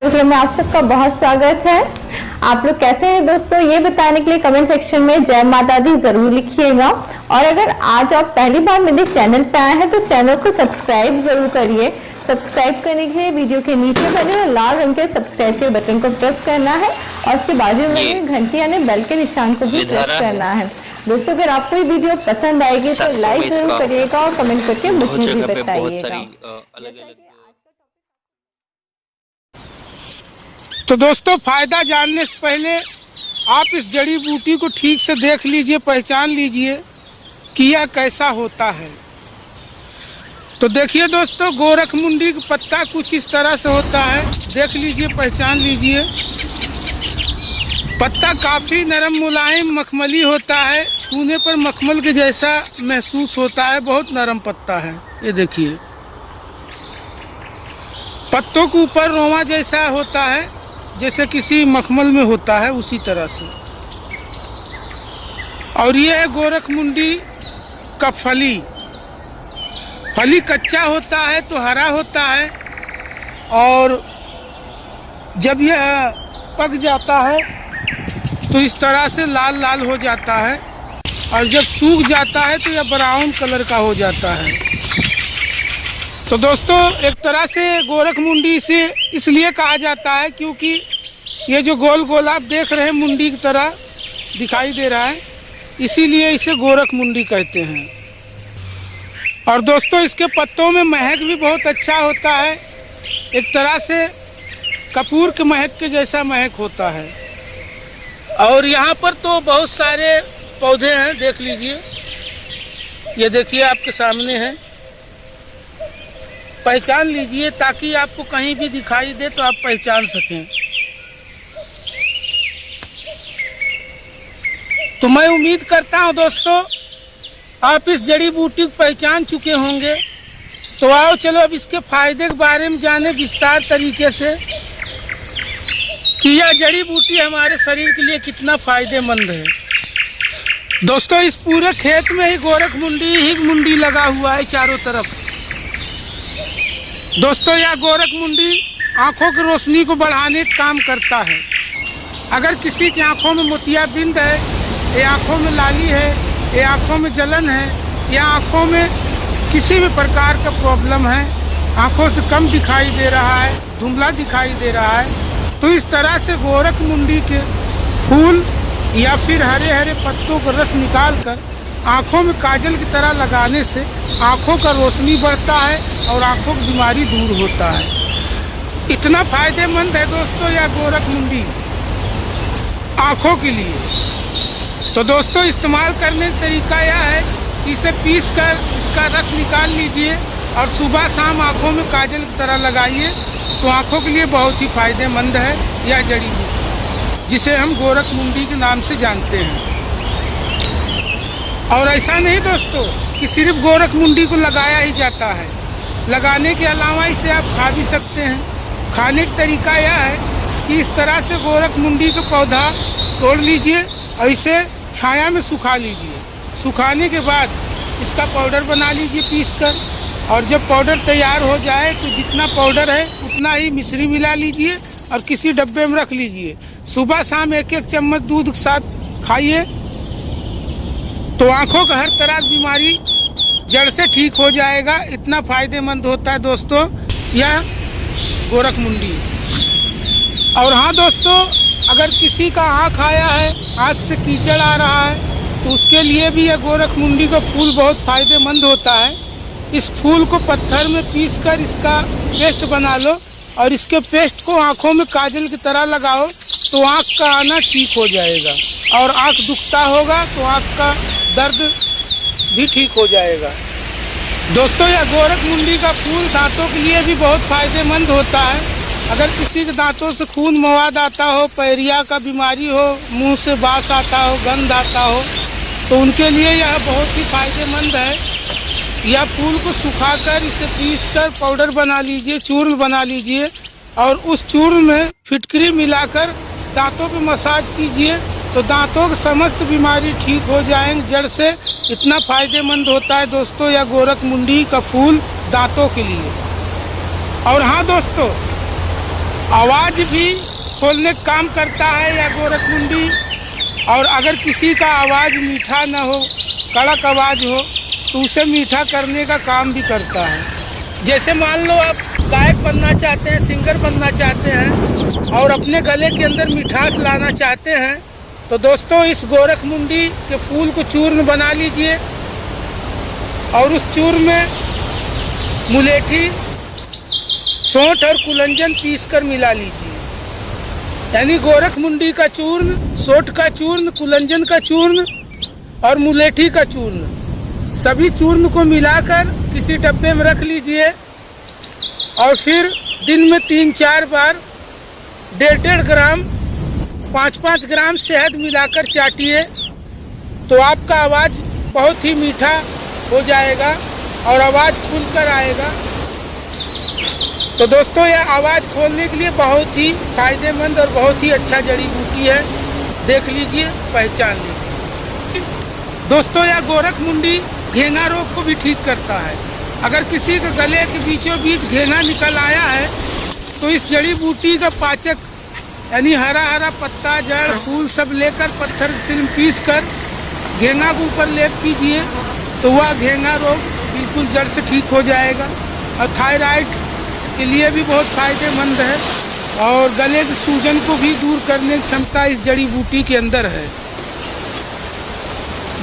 कार्यक्रम में आप सबका बहुत स्वागत है। आप लोग कैसे हैं दोस्तों, ये बताने के लिए कमेंट सेक्शन में जय माता दी जरूर लिखिएगा। और अगर आज आप पहली बार मेरे चैनल पे आए हैं तो चैनल को सब्सक्राइब जरूर करिए। सब्सक्राइब करने के लिए वीडियो के नीचे बने लाल रंग के सब्सक्राइब के बटन को प्रेस करना है और उसके बाजू में घंटी यानी बेल के निशान को भी प्रेस करना है। दोस्तों अगर आपको ये वीडियो पसंद आएगी तो लाइक जरूर करिएगा और कमेंट करके मुझे भी बताइएगा। तो दोस्तों, फायदा जानने से पहले आप इस जड़ी बूटी को ठीक से देख लीजिए, पहचान लीजिए कि यह कैसा होता है। तो देखिए दोस्तों, गोरखमुंडी का पत्ता कुछ इस तरह से होता है। देख लीजिए, पहचान लीजिए। पत्ता काफ़ी नरम मुलायम मखमली होता है, छूने पर मखमल के जैसा महसूस होता है। बहुत नरम पत्ता है। ये देखिए, पत्तों के ऊपर रोमा जैसा होता है, जैसे किसी मखमल में होता है, उसी तरह से। और ये है गोरखमुंडी का फली। फली कच्चा होता है तो हरा होता है, और जब यह पक जाता है तो इस तरह से लाल लाल हो जाता है, और जब सूख जाता है तो यह ब्राउन कलर का हो जाता है। तो दोस्तों, एक तरह से गोरखमुंडी से इसलिए कहा जाता है क्योंकि ये जो गोल गोल आप देख रहे हैं मुंडी की तरह दिखाई दे रहा है, इसीलिए इसे गोरखमुंडी कहते हैं। और दोस्तों, इसके पत्तों में महक भी बहुत अच्छा होता है। एक तरह से कपूर के महक के जैसा महक होता है। और यहाँ पर तो बहुत सारे पौधे हैं, देख लीजिए। ये देखिए, आपके सामने है, पहचान लीजिए ताकि आपको कहीं भी दिखाई दे तो आप पहचान सकें। तो मैं उम्मीद करता हूं दोस्तों, आप इस जड़ी बूटी को पहचान चुके होंगे। तो आओ चलो अब इसके फायदे के बारे में जाने विस्तार तरीके से कि यह जड़ी बूटी हमारे शरीर के लिए कितना फायदेमंद है। दोस्तों, इस पूरे खेत में ही गोरखमुंडी ही मुंडी लगा हुआ है चारों तरफ। दोस्तों, यह गोरखमुंडी आँखों की रोशनी को बढ़ाने का काम करता है। अगर किसी की आँखों में मोतियाबिंद है, या आँखों में लाली है, या आँखों में जलन है, या आँखों में किसी भी प्रकार का प्रॉब्लम है, आँखों से कम दिखाई दे रहा है, धुंधला दिखाई दे रहा है, तो इस तरह से गोरखमुंडी के फूल या फिर हरे हरे पत्तों का रस निकाल कर आँखों में काजल की तरह लगाने से आँखों का रोशनी बढ़ता है और आँखों की बीमारी दूर होता है। इतना फायदेमंद है दोस्तों यह गोरखमुंडी आँखों के लिए। तो दोस्तों, इस्तेमाल करने का तरीका यह है कि इसे पीस कर इसका रस निकाल लीजिए और सुबह शाम आँखों में काजल की तरह लगाइए, तो आँखों के लिए बहुत ही फायदेमंद है यह जड़ी बूटी, जिसे हम गोरखमुंडी के नाम से जानते हैं। और ऐसा नहीं दोस्तों कि सिर्फ गोरखमुंडी को लगाया ही जाता है, लगाने के अलावा इसे आप खा भी सकते हैं। खाने का तरीका यह है कि इस तरह से गोरखमुंडी का पौधा तोड़ लीजिए और इसे छाया में सुखा लीजिए। सुखाने के बाद इसका पाउडर बना लीजिए पीस कर, और जब पाउडर तैयार हो जाए तो जितना पाउडर है उतना ही मिश्री मिला लीजिए और किसी डब्बे में रख लीजिए। सुबह शाम एक एक चम्मच दूध के साथ खाइए, तो आँखों का हर तरह की बीमारी जड़ से ठीक हो जाएगा। इतना फायदेमंद होता है दोस्तों यह गोरखमुंडी। और हाँ दोस्तों, अगर किसी का आँख आया है, आँख से कीचड़ आ रहा है, तो उसके लिए भी यह गोरखमुंडी का फूल बहुत फायदेमंद होता है। इस फूल को पत्थर में पीसकर इसका पेस्ट बना लो और इसके पेस्ट को आँखों में काजल की तरह लगाओ, तो आँख का आना ठीक हो जाएगा। और आँख दुखता होगा तो आँख का दर्द भी ठीक हो जाएगा। दोस्तों, यह गोरखमुंडी का फूल दांतों के लिए भी बहुत फायदेमंद होता है। अगर किसी के दांतों से खून मवाद आता हो, पैरिया का बीमारी हो, मुंह से बास आता हो, गंध आता हो, तो उनके लिए यह बहुत ही फायदेमंद है। यह फूल को सुखाकर इसे पीसकर पाउडर बना लीजिए, चूर्ण बना लीजिए, और उस चूर्ण में फिटकरी मिलाकर दांतों पे मसाज कीजिए, तो दांतों की समस्त बीमारी ठीक हो जाएंगे जड़ से। इतना फायदेमंद होता है दोस्तों यह गोरखमुंडी का फूल दांतों के लिए। और हाँ दोस्तों, आवाज़ भी खोलने का काम करता है या गोरखमुंडी। और अगर किसी का आवाज़ मीठा ना हो, कड़क आवाज़ हो, तो उसे मीठा करने का काम भी करता है। जैसे मान लो आप गायक बनना चाहते हैं, सिंगर बनना चाहते हैं और अपने गले के अंदर मिठास लाना चाहते हैं, तो दोस्तों इस गोरखमुंडी के फूल को चूर्ण बना लीजिए और उस चूर्ण में मुलेठी, सौंठ और कुलंजन पीसकर मिला लीजिए। यानी गोरखमुंडी का चूर्ण, सौंठ का चूर्ण, कुलंजन का चूर्ण और मुलेठी का चूर्ण, सभी चूर्ण को मिलाकर किसी डब्बे में रख लीजिए और फिर दिन में 3-4 बार 1.5 ग्राम 5-5 ग्राम शहद मिलाकर चाटिए, तो आपका आवाज़ बहुत ही मीठा हो जाएगा और आवाज़ खुलकर आएगा। तो दोस्तों यह आवाज़ खोलने के लिए बहुत ही फायदेमंद और बहुत ही अच्छा जड़ी बूटी है। देख लीजिए, पहचान लीजिए। दोस्तों यह गोरखमुंडी घेंगा रोग को भी ठीक करता है। अगर किसी के गले के बीचों बीच घेंगा निकल आया है तो इस जड़ी बूटी का पाचक यानी हरा हरा पत्ता, जड़, फूल सब लेकर पत्थर से पीस कर घेंगा के ऊपर लेप कीजिए, तो वह घेंगा रोग बिल्कुल जड़ से ठीक हो जाएगा। और थायराइड के लिए भी बहुत फायदेमंद है और गले की सूजन को भी दूर करने की क्षमता इस जड़ी बूटी के अंदर है।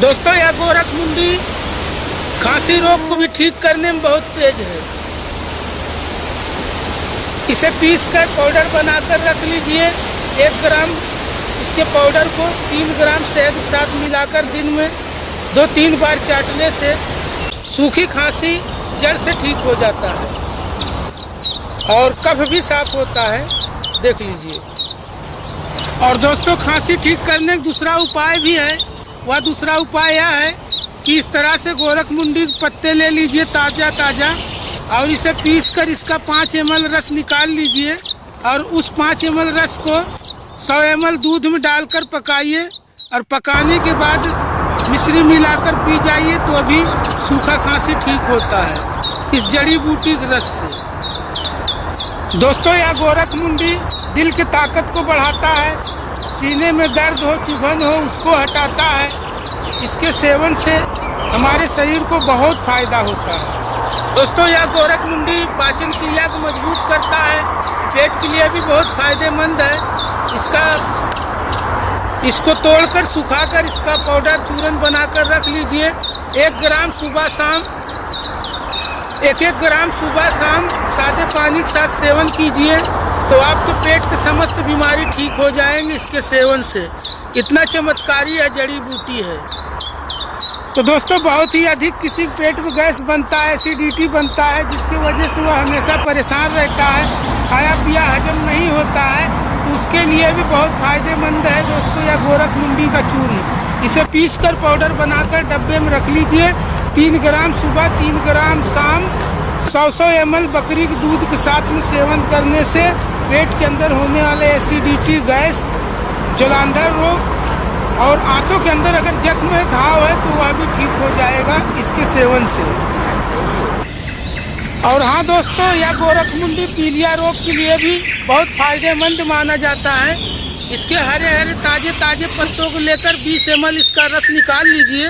दोस्तों यह गोरखमुंडी खांसी रोग को भी ठीक करने में बहुत तेज है। इसे पीसकर पाउडर बनाकर रख लीजिए। 1 ग्राम इसके पाउडर को 3 ग्राम शहद के साथ मिलाकर दिन में 2-3 बार चाटने से सूखी खांसी जड़ से ठीक हो जाता है और कफ भी साफ होता है। देख लीजिए। और दोस्तों खांसी ठीक करने का दूसरा उपाय भी है। वह दूसरा उपाय यह है कि इस तरह से गोरखमुंडी के पत्ते ले लीजिए ताज़ा ताज़ा और इसे पीसकर इसका 5 ml रस निकाल लीजिए और उस 5 ml रस को 100 ml दूध में डालकर पकाइए और पकाने के बाद मिश्री मिलाकर पी जाइए, तो अभी सूखा खांसी ठीक होता है इस जड़ी बूटी के रस से। दोस्तों यह गोरखमुंडी दिल की ताकत को बढ़ाता है, सीने में दर्द हो, चुभन हो, उसको हटाता है। इसके सेवन से हमारे शरीर को बहुत फायदा होता है। दोस्तों यह गोरखमुंडी पाचन क्रिया को मजबूत करता है, पेट के लिए भी बहुत फायदेमंद है। इसको तोड़कर सुखाकर इसका पाउडर चूर्ण बनाकर रख लीजिए। 1 ग्राम सुबह शाम 1-1 ग्राम सुबह शाम सादे पानी के साथ सेवन कीजिए, तो आपके पेट के समस्त बीमारी ठीक हो जाएंगे इसके सेवन से। इतना चमत्कारी यह जड़ी बूटी है। तो दोस्तों बहुत ही अधिक किसी पेट में गैस बनता है, एसिडिटी बनता है, जिसकी वजह से वह हमेशा परेशान रहता है, खाया पिया हजम नहीं होता है, तो उसके लिए भी बहुत फायदेमंद है दोस्तों यह गोरखमुंडी का चूर्ण। इसे पीसकर पाउडर बनाकर डब्बे में रख लीजिए। 3 ग्राम सुबह, 3 ग्राम शाम, 100 ml बकरी के दूध के साथ में सेवन करने से पेट के अंदर होने वाले एसिडिटी, गैस, जलांधर रोग और आंतों के अंदर अगर जख्म है, घाव है, तो वह भी ठीक हो जाएगा इसके सेवन से। और हाँ दोस्तों यह गोरखमुंडी पीलिया रोग के लिए भी बहुत फायदेमंद माना जाता है। इसके हरे हरे ताजे ताजे पत्तों को लेकर 20 ml इसका रस निकाल लीजिए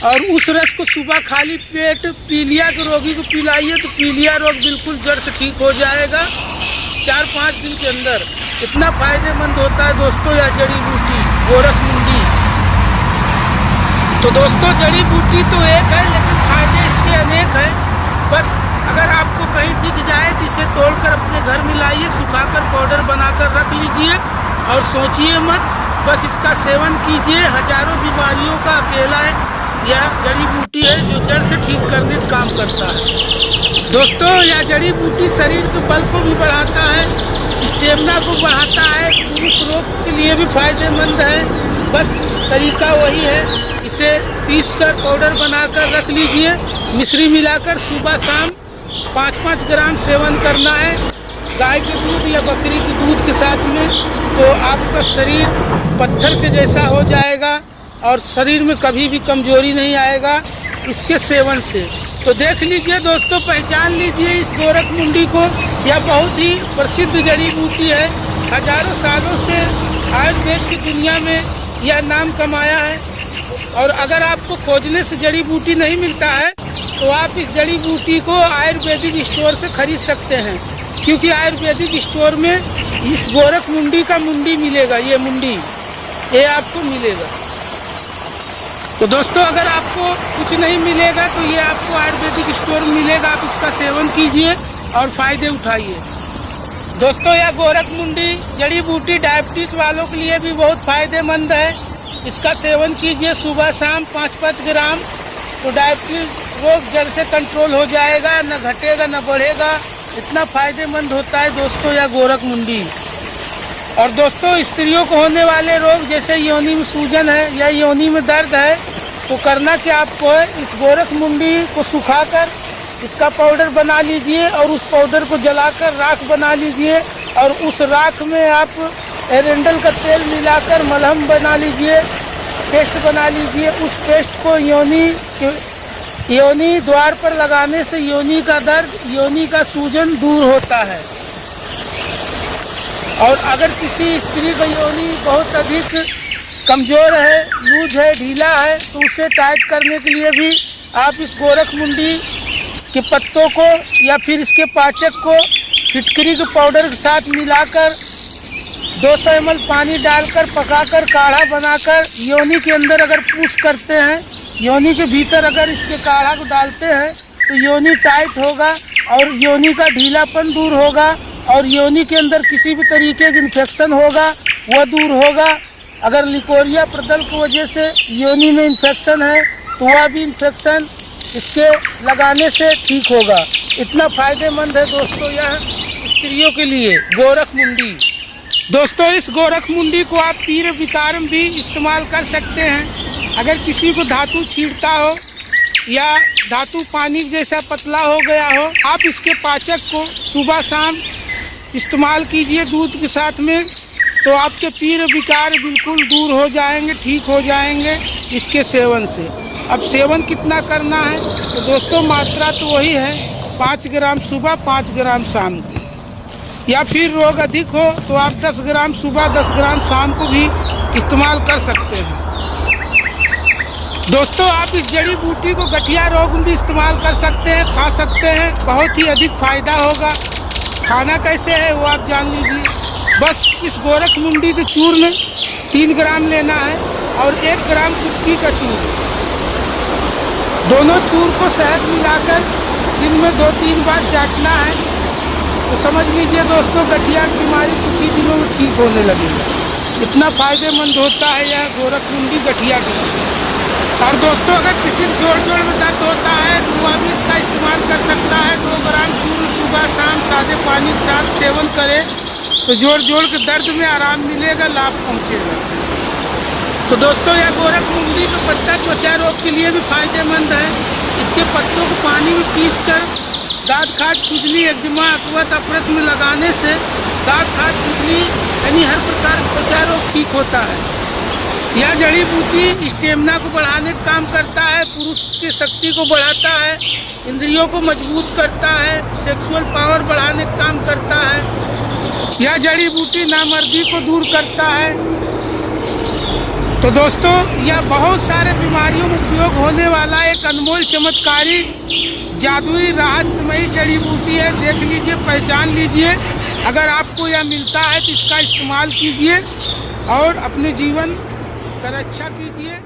और उस रस को सुबह खाली पेट पीलिया के रोगी को पिलाइए, तो पीलिया रोग बिल्कुल जड़ से ठीक हो जाएगा 4-5 दिन के अंदर। इतना फायदेमंद होता है दोस्तों यह जड़ी बूटी गोरखमुंडी। तो दोस्तों जड़ी बूटी तो एक है, लेकिन फायदे इसके अनेक हैं। बस अगर आपको कहीं दिख जाए तो इसे तोड़कर अपने घर में लाइए, सुखाकर पाउडर बनाकर रख लीजिए और सोचिए मत, बस इसका सेवन कीजिए। हजारों बीमारियों का अकेला है यह जड़ी बूटी है जो जड़ से ठीक करने का काम करता है। दोस्तों यह जड़ी बूटी शरीर के बल को भी बढ़ाता है, स्टेमिना को बढ़ाता है, पुरुष रोग के लिए भी फायदेमंद है। बस तरीका वही है, इसे पीसकर पाउडर बनाकर रख लीजिए, मिश्री मिलाकर सुबह शाम 5-5 ग्राम सेवन करना है गाय के दूध या बकरी के दूध के साथ में, तो आपका शरीर पत्थर के जैसा हो जाएगा और शरीर में कभी भी कमजोरी नहीं आएगा इसके सेवन से। तो देख लीजिए दोस्तों, पहचान लीजिए इस गोरखमुंडी को यह बहुत ही प्रसिद्ध जड़ी बूटी है। हजारों सालों से आयुर्वेद की दुनिया में यह नाम कमाया है। और अगर आपको खोजने से जड़ी बूटी नहीं मिलता है तो आप इस जड़ी बूटी को आयुर्वेदिक स्टोर से खरीद सकते हैं, क्योंकि आयुर्वेदिक स्टोर में इस गोरख मुंडी का मुंडी मिलेगा। ये मुंडी ये आपको मिलेगा। तो दोस्तों, अगर आपको कुछ नहीं मिलेगा तो ये आपको आयुर्वेदिक स्टोर में मिलेगा। आप इसका सेवन कीजिए और फायदे उठाइए। दोस्तों, यह गोरख मुंडी जड़ी बूटी डायबिटीज वालों के लिए भी बहुत फायदेमंद है। इसका सेवन कीजिए सुबह शाम 5-5 ग्राम, तो डायबिटीज रोग जड़ से कंट्रोल हो जाएगा, न घटेगा न बढ़ेगा। इतना फायदेमंद होता है दोस्तों यह गोरख मुंडी। और दोस्तों, स्त्रियों को होने वाले रोग जैसे योनि में सूजन है या योनि में दर्द है, तो करना क्या आपको है, इस गोरख मुंडी को सुखाकर इसका पाउडर बना लीजिए और उस पाउडर को जलाकर राख बना लीजिए और उस राख में आप एरेंडल का तेल मिलाकर मलहम बना लीजिए, पेस्ट बना लीजिए। उस पेस्ट को योनि द्वार पर लगाने से योनि का दर्द, योनि का सूजन दूर होता है। और अगर किसी स्त्री का योनि बहुत अधिक कमज़ोर है, लूज है, ढीला है, तो उसे टाइट करने के लिए भी आप इस गोरख मुंडी के पत्तों को या फिर इसके पाचक को फिटकरी के पाउडर के साथ मिलाकर 200 ml पानी डालकर पकाकर काढ़ा बनाकर योनि के अंदर अगर पुश करते हैं, योनि के भीतर अगर इसके काढ़ा को डालते हैं तो योनि टाइट होगा और योनि का ढीलापन दूर होगा और योनि के अंदर किसी भी तरीके का इन्फेक्शन होगा वह दूर होगा। अगर लिकोरिया प्रदल की वजह से योनि में इन्फेक्शन है तो वह भी इन्फेक्शन इसके लगाने से ठीक होगा। इतना फायदेमंद है दोस्तों यह स्त्रियों के लिए गोरख मुंडी। दोस्तों, इस गोरख मुंडी को आप पीर विकार में भी इस्तेमाल कर सकते हैं। अगर किसी को धातु छींटता हो या धातु पानी जैसा पतला हो गया हो, आप इसके पाचक को सुबह शाम इस्तेमाल कीजिए दूध के साथ में, तो आपके पीर विकार बिल्कुल दूर हो जाएंगे, ठीक हो जाएंगे इसके सेवन से। अब सेवन कितना करना है, तो दोस्तों मात्रा तो वही है 5 ग्राम सुबह 5 ग्राम शाम को, या फिर रोग अधिक हो तो आप 10 ग्राम सुबह 10 ग्राम शाम को भी इस्तेमाल कर सकते हैं। दोस्तों, आप इस जड़ी बूटी को गठिया रोग में भी इस्तेमाल कर सकते हैं, खा सकते हैं, बहुत ही अधिक फायदा होगा। खाना कैसे है वो आप जान लीजिए। बस इस गोरख मुंडी के चूर्ण 3 ग्राम लेना है और 1 ग्राम कुटकी का चूर्ण, दोनों चूर्ण को शहद मिलाकर दिन में 2-3 बार चाटना है। तो समझ लीजिए दोस्तों, गठिया की बीमारी कुछ ही दिनों में ठीक होने लगेगी। इतना फायदेमंद होता है यह गोरख मुंडी गठिया की। और दोस्तों, अगर किसी जोड़ में दर्द होता है तो वह भी इसका इस्तेमाल कर सकता है। 2 ग्राम चूर्ण सुबह शाम सादे पानी के साथ सेवन करें तो जोड़ के दर्द में आराम मिलेगा, लाभ पहुँचेगा। तो दोस्तों, यह गोरख मुंडी का पत्ता त्वचा रोग के लिए भी फायदेमंद है। इसके पत्तों को पानी में पीसकर दाँत खाज, खुजली, एक्जिमा, अकवत, अपरस में लगाने से दाँत खाज, खुजली यानी हर प्रकार का त्वचा रोग ठीक होता है। यह जड़ी बूटी स्टेमिना को बढ़ाने का काम करता है, पुरुष की शक्ति को बढ़ाता है, इंद्रियों को मजबूत करता है, सेक्सुअल पावर बढ़ाने का काम करता है। यह जड़ी बूटी नामर्दी को दूर करता है। तो दोस्तों, यह बहुत सारे बीमारियों में उपयोग होने वाला एक अनमोल चमत्कारी जादुई रहस्यमयी जड़ी बूटी है। देख लीजिए, पहचान लीजिए। अगर आपको यह मिलता है तो इसका इस्तेमाल कीजिए और अपने जीवन का रक्षा कीजिए।